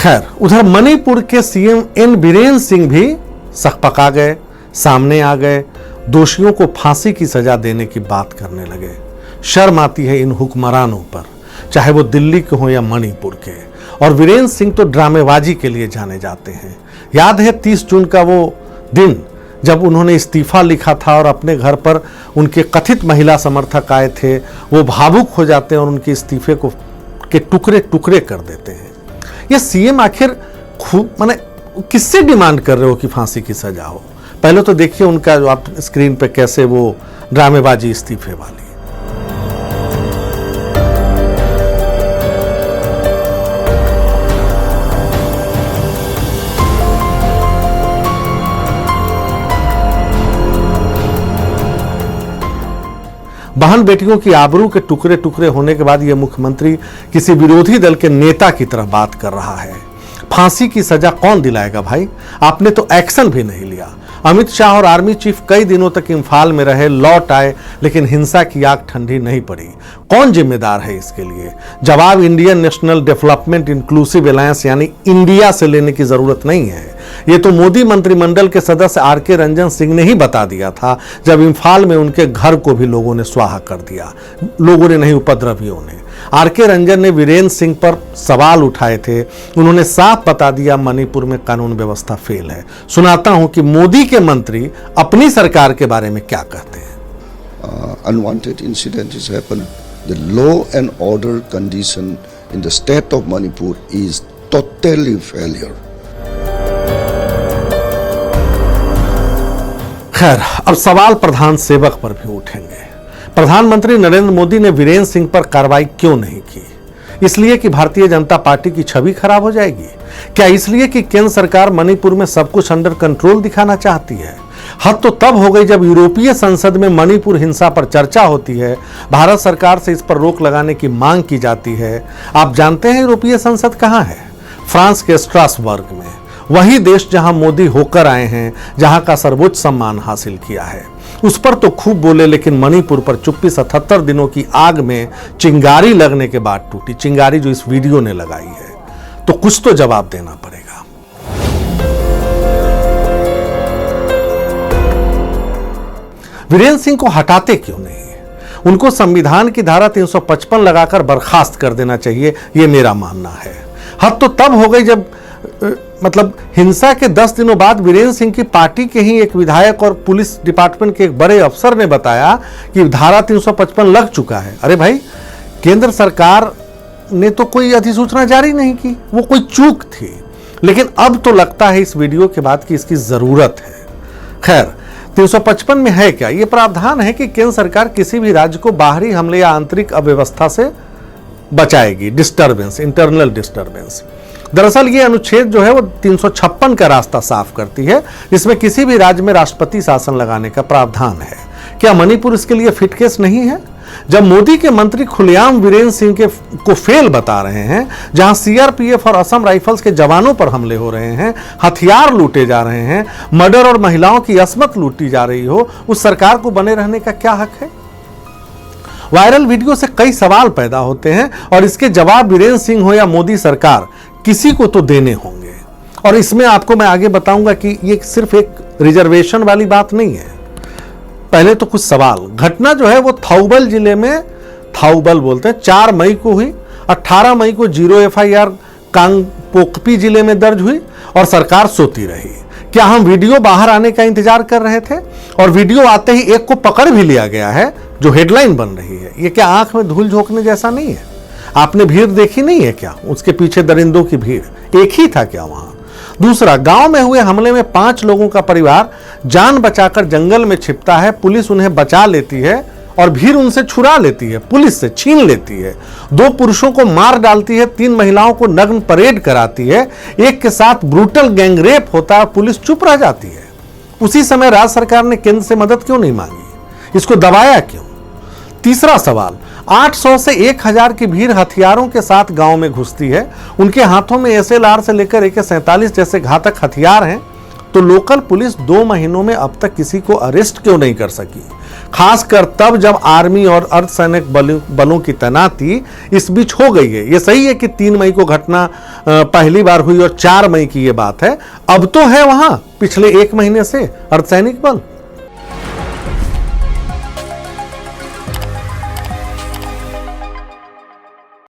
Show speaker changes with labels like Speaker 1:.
Speaker 1: खैर, उधर मणिपुर के सीएम एन बीरेन सिंह भी सकपका गए, सामने आ गए, दोषियों को फांसी की सजा देने की बात करने लगे। शर्म आती है इन हुक्मरानों पर, चाहे वो दिल्ली के हों या मणिपुर के। और वीरेंद्र सिंह तो ड्रामेबाजी के लिए जाने जाते हैं। याद है 30 जून का वो दिन जब उन्होंने इस्तीफा लिखा था और अपने घर पर उनके कथित महिला समर्थक आए थे, वो भावुक हो जाते हैं और उनके इस्तीफे को के टुकड़े टुकड़े कर देते हैं। ये सीएम आखिर खूब माने किससे डिमांड कर रहे हो कि फांसी की सजा हो? पहले तो देखिए उनका जो आप स्क्रीन पे कैसे वो ड्रामेबाजी इस्तीफे वाली। बहन बेटियों की आबरू के टुकड़े टुकड़े होने के बाद यह मुख्यमंत्री किसी विरोधी दल के नेता की तरह बात कर रहा है। फांसी की सजा कौन दिलाएगा भाई? आपने तो एक्शन भी नहीं लिया। अमित शाह और आर्मी चीफ कई दिनों तक इम्फाल में रहे, लौट आए, लेकिन हिंसा की आग ठंडी नहीं पड़ी। कौन जिम्मेदार है इसके लिए? जवाब Indian national development inclusive alliance यानी इंडिया से लेने की जरूरत नहीं है। ये तो मोदी मंत्रिमंडल के सदस्य आर.के. रंजन सिंह ने ही बता दिया था जब इम्फाल में उनके घर को भी लोगों ने स्वाहा कर दिया। लोगों ने नहीं, उपद्रवियों ने। आर.के. रंजन ने वीरेंद्र सिंह पर सवाल उठाए थे। उन्होंने साफ बता दिया मणिपुर में कानून व्यवस्था फेल है। सुनाता हूं कि मोदी के मंत्री अपनी सरकार के बारे में क्या कहते हैं।
Speaker 2: Unwanted incident is happening. The law and order condition in the state of Manipur is totally failure.
Speaker 1: खैर, अब सवाल प्रधान सेवक पर भी उठेंगे। प्रधानमंत्री नरेंद्र मोदी ने वीरेंद्र सिंह पर कार्रवाई क्यों नहीं की? इसलिए कि भारतीय जनता पार्टी की छवि खराब हो जाएगी? क्या इसलिए कि केंद्र सरकार मणिपुर में सब कुछ अंडर कंट्रोल दिखाना चाहती है? हद तो तब हो गई जब यूरोपीय संसद में मणिपुर हिंसा पर चर्चा होती है, भारत सरकार से इस पर रोक लगाने की मांग की जाती है। आप जानते हैं यूरोपीय संसद कहां है? फ्रांस के स्ट्रासबर्ग में। वही देश जहां मोदी होकर आए हैं, जहां का सर्वोच्च सम्मान हासिल किया है। उस पर तो खूब बोले, लेकिन मणिपुर पर चुप्पी 77 दिनों की आग में चिंगारी लगने के बाद टूटी। चिंगारी जो इस वीडियो ने लगाई है, तो कुछ तो जवाब देना पड़ेगा। वीरेंद्र सिंह को हटाते क्यों नहीं? उनको संविधान की धारा 355 लगाकर बर्खास्त कर देना चाहिए, यह मेरा मानना है। हद तो तब हो गई जब मतलब हिंसा के 10 दिनों बाद वीरेंद्र सिंह की पार्टी के ही एक विधायक और पुलिस डिपार्टमेंट के एक बड़े अफसर ने बताया कि धारा 355 लग चुका है। अरे भाई, केंद्र सरकार ने तो कोई अधिसूचना जारी नहीं की, वो कोई चूक थी। लेकिन अब तो लगता है इस वीडियो के बाद कि इसकी जरूरत है। खैर, 355 में है क्या? यह प्रावधान है कि केंद्र सरकार किसी भी राज्य को बाहरी हमले या आंतरिक अव्यवस्था से बचाएगी, डिस्टर्बेंस, इंटरनल डिस्टर्बेंस। दरअसल ये अनुच्छेद जो है वो 356 का रास्ता साफ करती है, जिसमें किसी भी राज्य में राष्ट्रपति शासन लगाने का प्रावधान है। क्या मणिपुर इसके लिए फिट केस नहीं है? जब मोदी के मंत्री खुलेआम वीरेंद्र सिंह को फेल बता रहे हैं, जहां सीआरपीएफ और असम राइफल्स के जवानों पर हमले हो रहे हैं, हथियार लूटे जा रहे हैं, मर्डर और महिलाओं की असमत लूटी जा रही हो, उस सरकार को बने रहने का क्या हक है? वायरल वीडियो से कई सवाल पैदा होते हैं और इसके जवाब वीरेंद्र सिंह हो या मोदी सरकार, किसी को तो देने होंगे। और इसमें आपको मैं आगे बताऊंगा कि ये सिर्फ एक रिजर्वेशन वाली बात नहीं है। पहले तो कुछ सवाल। घटना जो है वो थाउबल जिले में, थाउबल बोलते हैं, 4 मई को हुई। 18 मई को 0 FIR कांगपोकपी जिले में दर्ज हुई और सरकार सोती रही। क्या हम वीडियो बाहर आने का इंतजार कर रहे थे? और वीडियो आते ही एक को पकड़ भी लिया गया है, जो हेडलाइन बन रही है। ये क्या आंख में धूल झोंकने जैसा नहीं है? आपने भीड़ देखी नहीं है क्या? उसके पीछे दरिंदों की भीड़ एक ही था क्या वहां? दूसरा, गांव में हुए हमले में 5 लोगों का परिवार जान बचाकर जंगल में छिपता है। पुलिस उन्हें बचा लेती है और भीड़ उनसे छुड़ा लेती है, पुलिस से छीन लेती है। 2 पुरुषों को मार डालती है, 3 महिलाओं को नग्न परेड कराती है, एक के साथ ब्रूटल गैंगरेप होता है, पुलिस चुप रह जाती है। उसी समय राज्य सरकार ने केंद्र से मदद क्यों नहीं मांगी? इसको दबाया क्यों? तीसरा सवाल, 800 से 1000 की भीड़ हथियारों के साथ गांव में घुसती है। उनके हाथों में SLR से लेकर AK-47 जैसे घातक हथियार हैं, तो लोकल पुलिस 2 महीनों में अब तक किसी को अरेस्ट क्यों नहीं कर सकी, खासकर तब जब आर्मी और अर्धसैनिक बलों की तैनाती इस बीच हो गई है। ये सही है कि 3 मई को घटना पहली बार हुई और 4 मई की ये बात है, अब तो है वहां पिछले 1 महीने से अर्धसैनिक बल।